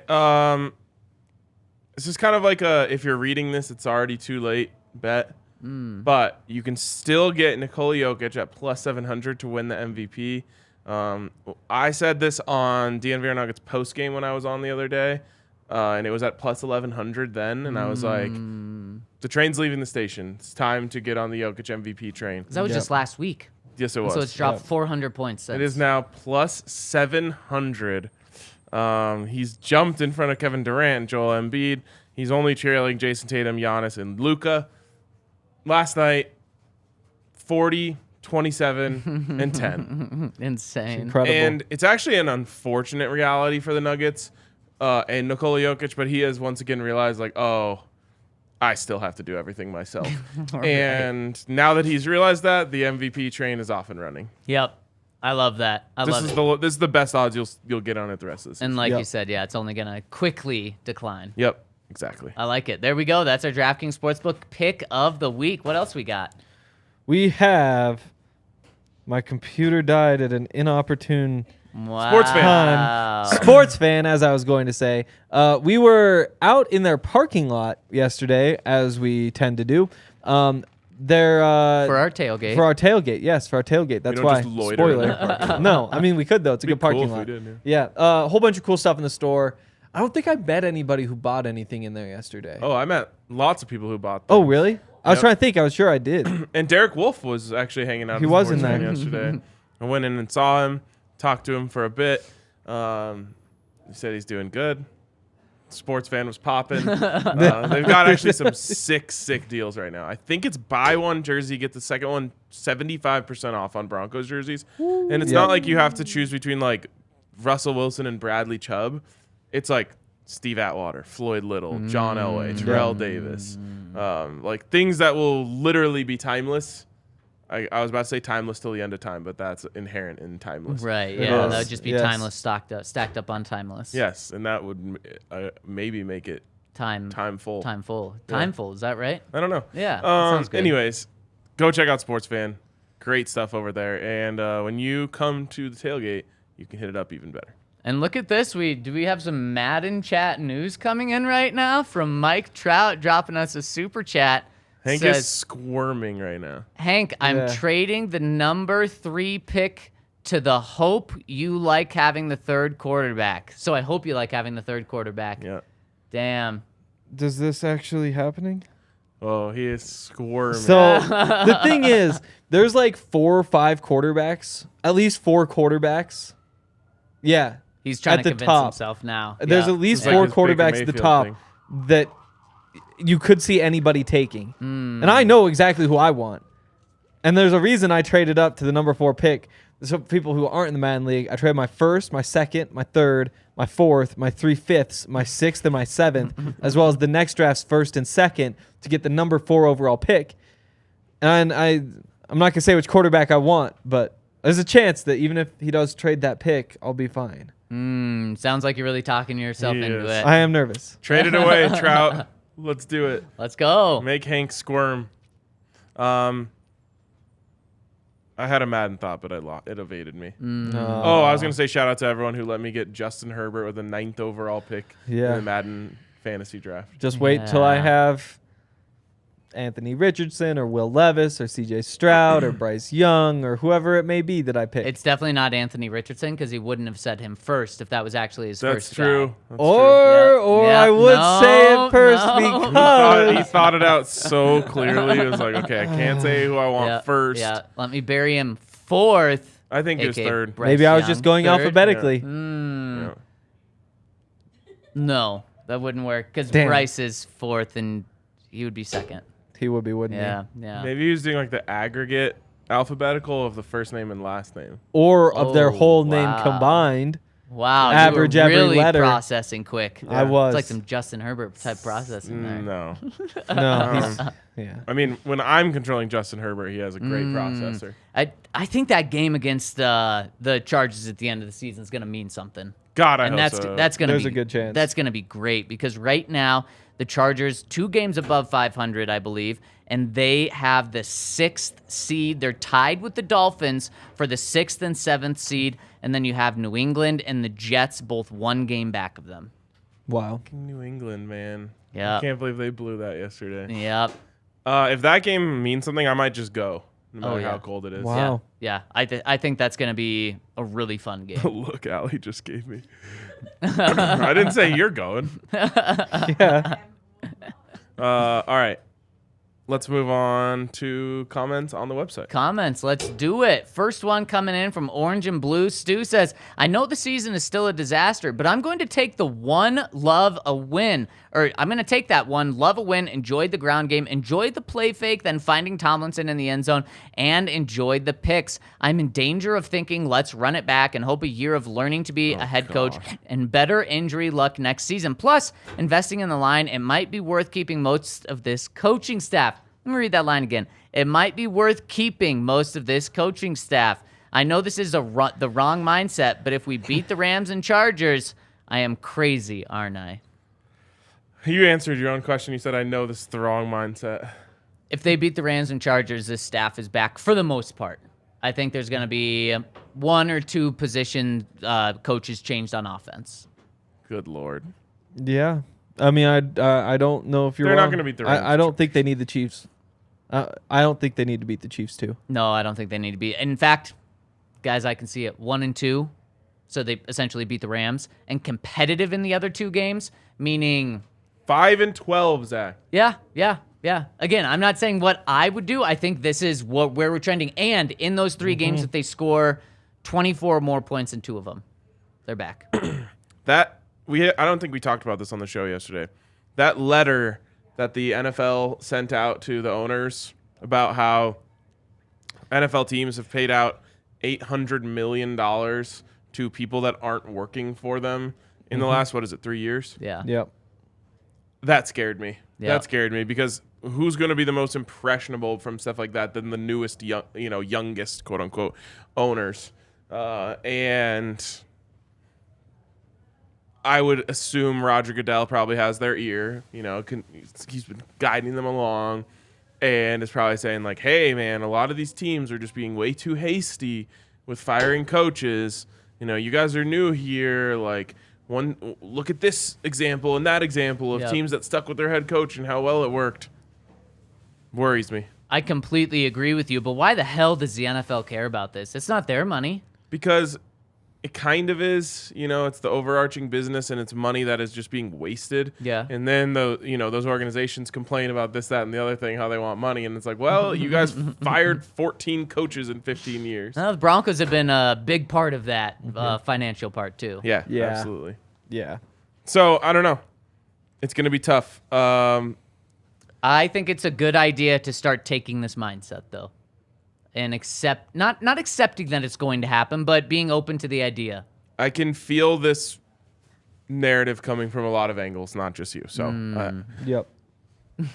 This is kind of like if you're reading this, it's already too late bet. But you can still get Nikola Jokic at +700 to win the MVP. I said this on DNVR Nuggets postgame when I was on the other day. And it was at +1100 then, and I was like, the train's leaving the station. It's time to get on the Jokic MVP train. That was just last week. Yes, it was. So it's dropped 400 points since. It is now +700. He's jumped in front of Kevin Durant and Joel Embiid. He's only trailing Jason Tatum, Giannis, and Luka. Last night, 40, 27, and 10. Insane. Incredible. And it's actually an unfortunate reality for the Nuggets and Nikola Jokic, but he has once again realized, like, oh, I still have to do everything myself. And now that he's realized that, the MVP train is off and running. Yep. I love that. This is the best odds you'll get on it the rest of this season. And like you said, it's only going to quickly decline. Yep, exactly. I like it. There we go. That's our DraftKings Sportsbook pick of the week. What else we got? We have... My computer died at an inopportune Sports fan. time. Sports fan, as I was going to say. We were out in their parking lot yesterday, as we tend to do. For our tailgate. For our tailgate, yes, for our tailgate. That's don't why. just loiter in their Spoiler. parking lot. No, I mean, we could, though. It's a It'd good be cool parking if we lot. did, Yeah, a whole bunch of cool stuff in the store. I don't think I bet anybody who bought anything in there yesterday. Oh, I met lots of people who bought Oh, things. really? I was Yep. trying to think. I was sure I did. And Derek Wolf was actually hanging out. He at the was sports in there. fan yesterday. I went in and saw him, talked to him for a bit. He said he's doing good. Sports fan was popping. They've got actually some sick deals right now. I think it's buy one jersey, get the second one 75% off on Broncos jerseys. And it's not like you have to choose between like Russell Wilson and Bradley Chubb. It's like Steve Atwater, Floyd Little, John Elway, Terrell Davis. Like things that will literally be timeless. I was about to say timeless till the end of time, but that's inherent in timeless. Right, yeah. That would just be Yes. timeless stacked up on timeless. Yes, and that would maybe make it Time full. Time full. Yeah. Time full, is that right? I don't know. Yeah, that sounds good. Anyways, go check out Sports Fan. Great stuff over there. And when you come to the tailgate, you can hit it up even better. And look at this. Do we have some Madden chat news coming in right now from Mike Trout dropping us a super chat. Hank says, is squirming right now. Hank, I'm trading the number 3 pick to the hope you like having the third quarterback. So I hope you like having the third quarterback. Yeah. Damn. Does this actually happening? Oh, he is squirming. So the thing is, there's like 4 or 5 quarterbacks, at least 4 quarterbacks. Yeah. He's trying at to the convince top. himself now. There's Yeah. at least It's 4 like his Baker quarterbacks at the Mayfield top thing. that you could see anybody taking. And I know exactly who I want. And there's a reason I traded up to the number 4 pick. So people who aren't in the Madden League, I traded my first, my second, my third, my fourth, my 3/5, my 6th, and my 7th, as well as the next draft's first and second to get the number 4 overall pick. And I'm not going to say which quarterback I want, but there's a chance that even if he does trade that pick, I'll be fine. Sounds like you're really talking yourself He into is. it. I am nervous. Trade it away, Trout. Let's do it. Let's go. Make Hank squirm. I had a Madden thought, but it evaded me. I was going to say shout out to everyone who let me get Justin Herbert with the 9th overall pick in the Madden fantasy draft. Just wait till I have Anthony Richardson or Will Levis or CJ Stroud or Bryce Young or whoever it may be that I pick. It's definitely not Anthony Richardson because he wouldn't have said him first if that was actually his That's first true. guy. That's Or Yeah. I would No, say it first no. because he thought it out so clearly. It was like, okay, I can't say who I want Yeah, first. Yeah, let me bury him 4th. I think it was aka third. Bryce maybe I was Young. just going Third? alphabetically. Yeah. No, that wouldn't work because Damn. Bryce is 4th and he would be 2nd. He would be, wouldn't Yeah, he? yeah. Maybe he was doing like the aggregate alphabetical of the first name and last name. Or of their Oh, whole name wow. combined. Wow, Average you were every really letter. processing quick. I was. It's like some Justin Herbert type processing there. No. No, he's, yeah. I mean, when I'm controlling Justin Herbert, he has a great processor. I think that game against the Chargers at the end of the season is going to mean something. God, I And hope that's so. that's going to There's be a good chance. That's going to be great because right now the Chargers 2 games above 500, I believe, and they have the 6th seed. They're tied with the Dolphins for the 6th and 7th seed, and then you have New England and the Jets both 1 game back of them. Wow. New England, man. Yeah. I can't believe they blew that yesterday. Yep. If that game means something, I might just go, no matter yeah. how cold it is. Wow. Yeah. I think that's going to be a really fun game. Look, Allie just gave me. I didn't say you're going. Yeah. All right. Let's move on to comments on the website. Comments, let's do it. First one coming in from Orange and Blue. Stu says, I know the season is still a disaster, but I'm going to take the one, love a win. Or I'm going to take that one, love a win, enjoyed the ground game, enjoyed the play fake, then finding Tomlinson in the end zone, and enjoyed the picks. I'm in danger of thinking, let's run it back and hope a year of learning to be a head coach and better injury luck next season. Plus, investing in the line, it might be worth keeping most of this coaching staff. Let me read that line again. It might be worth keeping most of this coaching staff. I know this is the wrong mindset, but if we beat the Rams and Chargers, I am crazy, aren't I? You answered your own question. You said, I know this is the wrong mindset. If they beat the Rams and Chargers, this staff is back for the most part. I think there's going to be 1 or 2 position coaches changed on offense. Good Lord. Yeah. I mean, I don't know if you're They're not wrong. gonna beat the Rams. I don't think they need the Chiefs. I don't think they need to beat the Chiefs too. No, I don't think they need to be. In fact, guys, I can see it 1 and 2. So they essentially beat the Rams and competitive in the other 2 games, meaning 5 and 12, Zach. Yeah. Again, I'm not saying what I would do. I think this is where we're trending. And in those 3 games, if they score 24 more points in 2 of them, they're back. I don't think we talked about this on the show yesterday. That letter that the NFL sent out to the owners about how NFL teams have paid out $800 million to people that aren't working for them in the last, 3 years? Yeah. Yep. That scared me. Yeah. That scared me because who's going to be the most impressionable from stuff like that than the newest, youngest, quote unquote, owners? And I would assume Roger Goodell probably has their ear. He's been guiding them along and is probably saying like, hey, man, a lot of these teams are just being way too hasty with firing coaches. You guys are new here. Like, look at this example and that example of teams that stuck with their head coach and how well it worked. Worries me. I completely agree with you, but why the hell does the NFL care about this? It's not their money. Because it kind of is, it's the overarching business and it's money that is just being wasted. Yeah. And then those organizations complain about this, that, and the other thing, how they want money. And it's like, well, you guys fired 14 coaches in 15 years. Well, the Broncos have been a big part of that financial part too. Yeah, Yeah. absolutely. Yeah. So I don't know. It's going to be tough. I think it's a good idea to start taking this mindset though. And not accepting that it's going to happen, but being open to the idea. I can feel this narrative coming from a lot of angles, not just you. So Yep.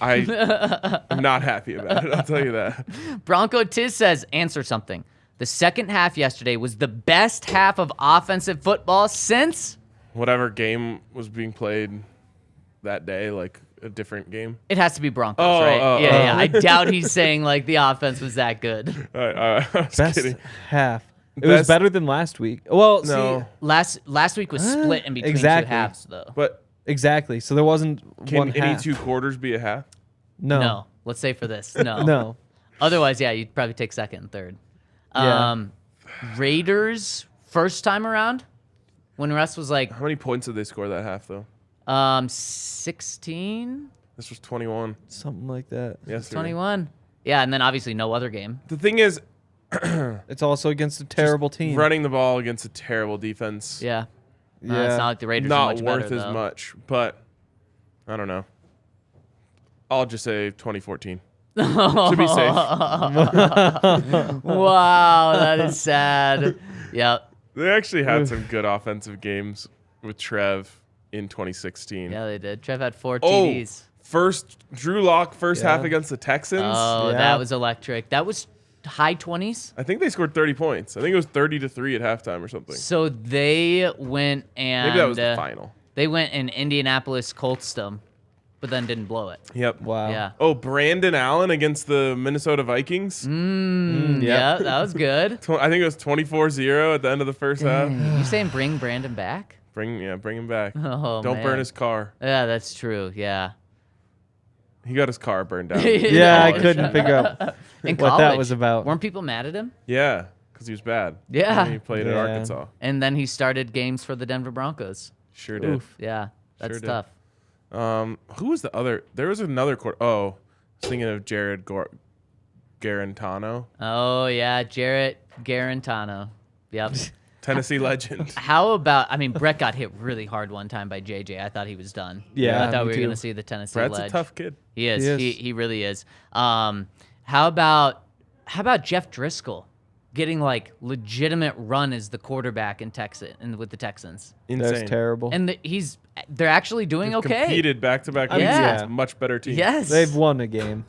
I'm not happy about it. I'll tell you that. Bronco Tiz says, answer something. The second half yesterday was the best half of offensive football since Whatever game was being played that day, like a different game. it has to be Broncos, right? Yeah. I doubt he's saying like the offense was that good. I was Best kidding. half. It was better than last week. Well, No, Last week was split in between Exactly. two halves though. but exactly. So there wasn't can one any half. 2 quarters be a half? No. Let's say for this. No. No. Otherwise, yeah, you'd probably take second and third. Yeah. Raiders first time around when Russ was like How many points did they score that half, though? 16, This was 21. Something like that. Yes, 21. Yeah, and then obviously no other game. The thing is, It's also against a terrible team. running the ball against a terrible defense, Yeah. Yeah. It's not like the Raiders are not much worth better, as though. much. But I don't know. I'll just say 2014 to be safe. Wow, that is sad. Yep. They actually had some good offensive games with Trev in 2016. Yeah, they did. Trev had 4 Oh, TDs. Drew Lock first half Yeah. against the Texans. Oh, Yeah. that was electric. That was high 20s. I think they scored 30 points. I think it was 30-3 at halftime or something. So they went and Maybe that was the final. They went in Indianapolis Colts them, but then didn't blow it. Yep. Wow. Yeah. Oh, Brandon Allen against the Minnesota Vikings. Yeah, that was good. I think it was 24-0 at the end of the first half. You saying bring Brandon back? Bring him back. Oh, Don't man. burn his car. Yeah, that's true. Yeah. He got his car burned down. Yeah, I College. couldn't figure out In what college, that was about. Weren't people mad at him? Yeah, because he was bad. Yeah. And he played in Yeah. Arkansas. And then he started games for the Denver Broncos. Sure did. Oof. Yeah, that's Sure did. tough. Who was the other? There was another quarter. Oh, I was thinking of Jared Garantano, Oh yeah, Jarrett Garantano. Yep. Tennessee legend. How about? I mean, Brett got hit really hard one time by JJ. I thought he was done. Yeah, I thought me we were too. gonna see the Tennessee Brett's ledge. a tough kid. He is. He is. He really is. How about Jeff Driscoll getting like legitimate run as the quarterback in Texas and with the Texans, Insane. That's terrible. and they're actually doing okay. Competed back-to-back weeks Yeah. against a much better team. Yes, They've won a game.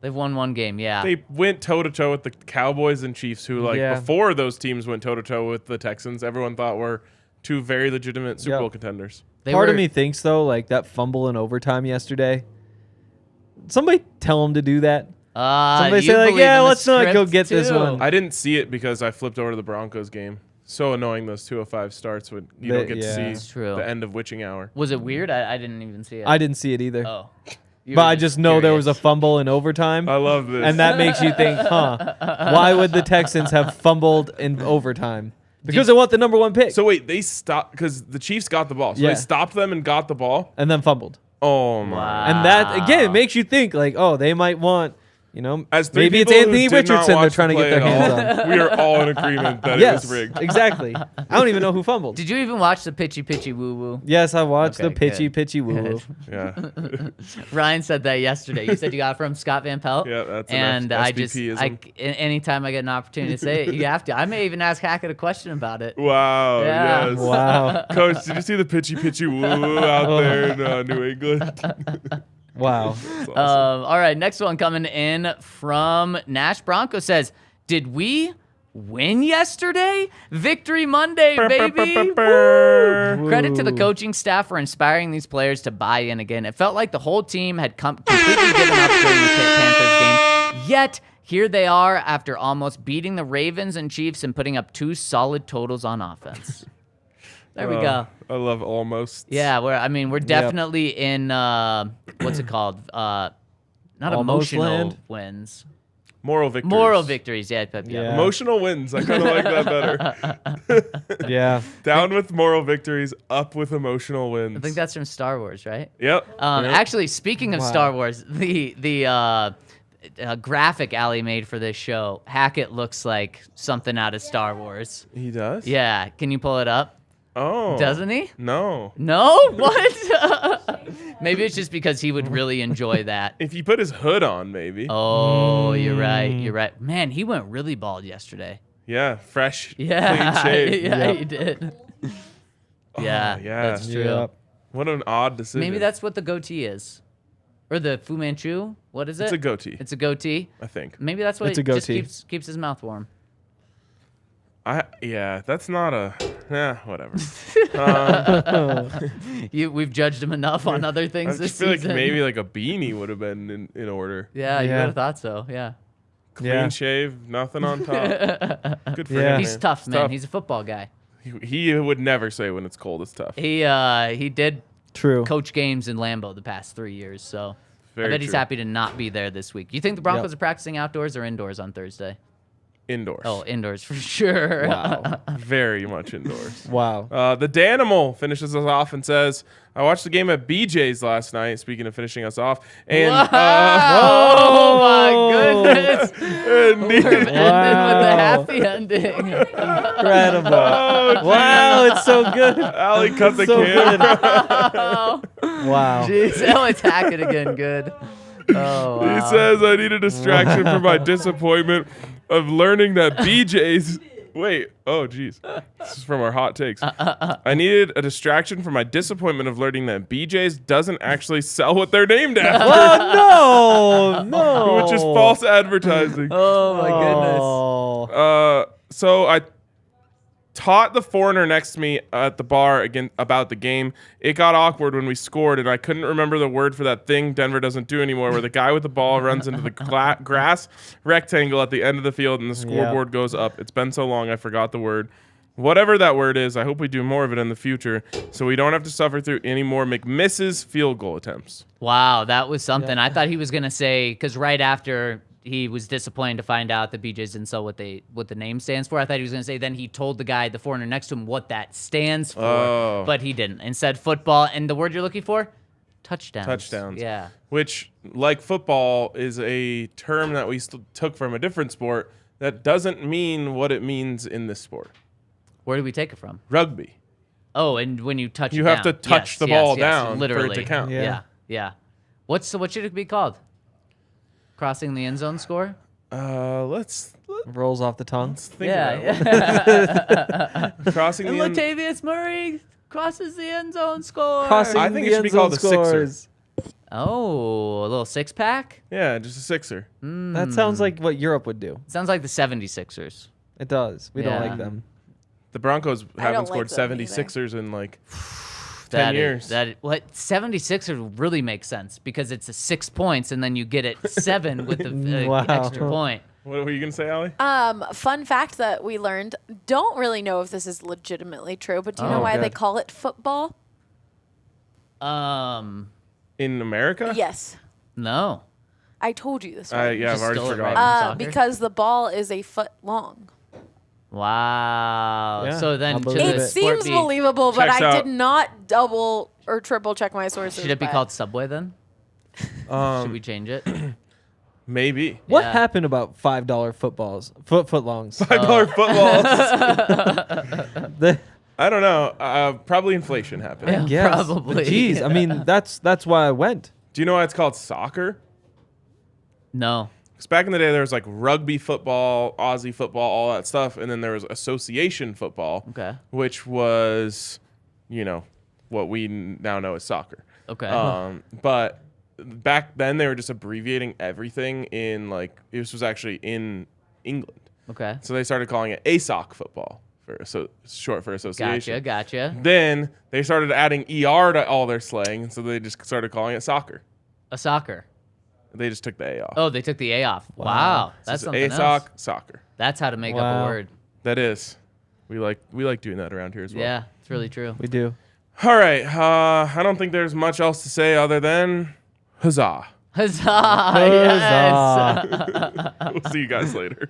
They've won one game. Yeah. They went toe-to-toe with the Cowboys and Chiefs, who, like, Yeah. before those teams went toe-to-toe with the Texans, everyone thought were 2 very legitimate Super Yep. Bowl contenders. They Part were- of me thinks, though, like that fumble in overtime yesterday, somebody tell him to do that. Somebody you say, like, believe yeah, in the let's not go script, get this too. one. I didn't see it because I flipped over to the Broncos game. So annoying those 2:05 starts when you don't get Yeah. to That's see true. the end of witching hour. Was it weird? I didn't even see it. I didn't see it either. Oh. You But were I just know there was a curious. fumble in overtime. I love this. And that makes you think, why would the Texans have fumbled in overtime? Because they want the number 1 pick. So wait, they stopped because the Chiefs got the ball. So Yeah. they stopped them and got the ball. and then fumbled. Oh my! Wow. And that, again, it makes you think, like, oh, they might want, As 3 maybe it's people who Anthony did not Richardson they're watch trying to the get their play hands at all, on. We are all in agreement that it Yes, was rigged. exactly. I don't even know who fumbled. Did you even watch the pitchy woo woo? Yes, I watched Okay, the pitchy good. woo woo. Yeah, Ryan said that yesterday. You said you got it from Scott Van Pelt. Yeah, that's an and I just, SVP-ism. anytime I get an opportunity to say it, you have to. I may even ask Hackett a question about it. wow. Yeah. Yes. Wow. Coach, did you see the pitchy woo out there in New England? Wow. That's awesome. All right, next one coming in from Nash Bronco says, "Did we win yesterday? Victory Monday, baby!" Woo! Credit to the coaching staff for inspiring these players to buy in again. It felt like the whole team had completely given up during the Panthers game. Yet here they are after almost beating the Ravens and Chiefs and putting up 2 solid totals on offense. There we go. I love almost. Yeah, we're definitely in what's it called? not Almost emotional land. wins. Moral victories. Moral victories. Yeah. Yeah. Emotional wins. I kind of like that better. Yeah. Down with moral victories, up with emotional wins. I think that's from Star Wars, right? Yep. Actually, speaking of Wow. Star Wars, the graphic Ali made for this show, Hackett looks like something out of Star Wars. He does? Yeah. Can you pull it up? Oh. Doesn't he? No. No? What? Maybe it's just because he would really enjoy that. If you put his hood on, maybe. Oh, you're right. You're right. Man, he went really bald yesterday. Yeah, fresh, Yeah. clean shave. Yeah, Yep. he did. yeah. That's true. Yep. What an odd decision. Maybe that's what the goatee is. Or the Fu Manchu. What is it? It's a goatee, It's a goatee. I think. Maybe that's what It's a it just goatee. keeps his mouth warm. Yeah, that's not a. Whatever. We've judged him enough on other I things this just feel like season. maybe like a beanie would have been in order. Yeah, you Yeah. would have thought so. Yeah. Clean Yeah. shave, nothing on top. Good for Yeah. him. He's man. tough, It's man. He's a football guy. he would never say when it's cold it's tough. He did True. coach games in Lambeau the past 3 years, so Very I bet he's true. happy to not be there this week. You think the Broncos Yep. are practicing outdoors or indoors on Thursday? Indoors. Oh, indoors for sure. Wow. Very much indoors. Wow. The Danimal finishes us off and says, I watched the game at BJ's last night, speaking of finishing us off. And Oh my goodness! We're ending with Wow. a happy ending. Incredible. Wow, it's so good. Ali cut the So camera. Wow. Jeez, oh, it's Hackett again. Good. Oh, wow. He says, I need a distraction from my disappointment of learning that BJ's. Wait. Oh, geez. This is from our hot takes. I needed a distraction from my disappointment of learning that BJ's doesn't actually sell what they're named after, Oh, no. No. which is false advertising. Oh my goodness. Oh. So I taught the foreigner next to me at the bar again about the game. It got awkward when we scored, and I couldn't remember the word for that thing Denver doesn't do anymore, where the guy with the ball runs into the grass rectangle at the end of the field, and the scoreboard goes up. It's been so long, I forgot the word. Whatever that word is, I hope we do more of it in the future, so we don't have to suffer through any more McMisses field goal attempts. Wow, that was something. I thought he was gonna say, because right after he was disappointed to find out that BJ's didn't sell what the name stands for. I thought he was gonna say then he told the guy, the foreigner next to him, what that stands for, Oh. but he didn't. Instead, football, and the word you're looking for, touchdowns. Touchdowns. Yeah. Which, like football, is a term that we took from a different sport that doesn't mean what it means in this sport. Where did we take it from? Rugby. Oh, and when you touch You it have down. to touch the ball down literally. for it to count. Yeah. Yeah. What should it be called? Crossing the end zone score? Let's Rolls off the tongue. think about it. Yeah. Crossing And the end. Latavius Murray crosses the end zone score. Crossing I think the it should be end zone called a sixer. scores. Oh, a little six pack? Yeah, just a sixer. That sounds like what Europe would do. Sounds like the 76ers. It does. We don't Yeah. like them. The Broncos haven't don't scored like them 76ers in like 10 That years. What 76ers really makes sense because it's a 6 points and then you get it 7 with the Wow. extra point. What were you going to say, Ali? Fun fact that we learned. Don't really know if this is legitimately true, but do you know why they good. call it football? In America? Yes. No. I told you this. Right? Yeah, I've Just already stole it forgotten. right. Soccer? Because the ball is a foot long. Wow. Yeah, So then I'll should believe the It it. sport seems be, believable, but Checks I out. did not double or triple check my sources. should it be but- called Subway then? Should we change it? Maybe. What Yeah. happened about $5 footballs? Footlongs. $5 footballs. The- I don't know. Probably inflation happened. Yeah. yes. Probably. Jeez, I mean that's why I went. Do you know why it's called soccer? No. Because back in the day, there was like rugby football, Aussie football, all that stuff. And then there was association football, Okay. which was, what we now know as soccer. Okay. But back then, they were just abbreviating everything in this was actually in England. Okay. So they started calling it ASOC football, short for association. Gotcha. Then they started adding ER to all their slang, so they just started calling it soccer. A soccer. They just took the A off. Oh, they took the A off. Wow. That's So something it's else. ASOC, soccer. That's how to make up Wow. a word. That is. We like doing that around here as well. Yeah, it's really true. We do. All right. I don't think there's much else to say other than huzzah. Huzzah! Yes. Huzzah. We'll see you guys later.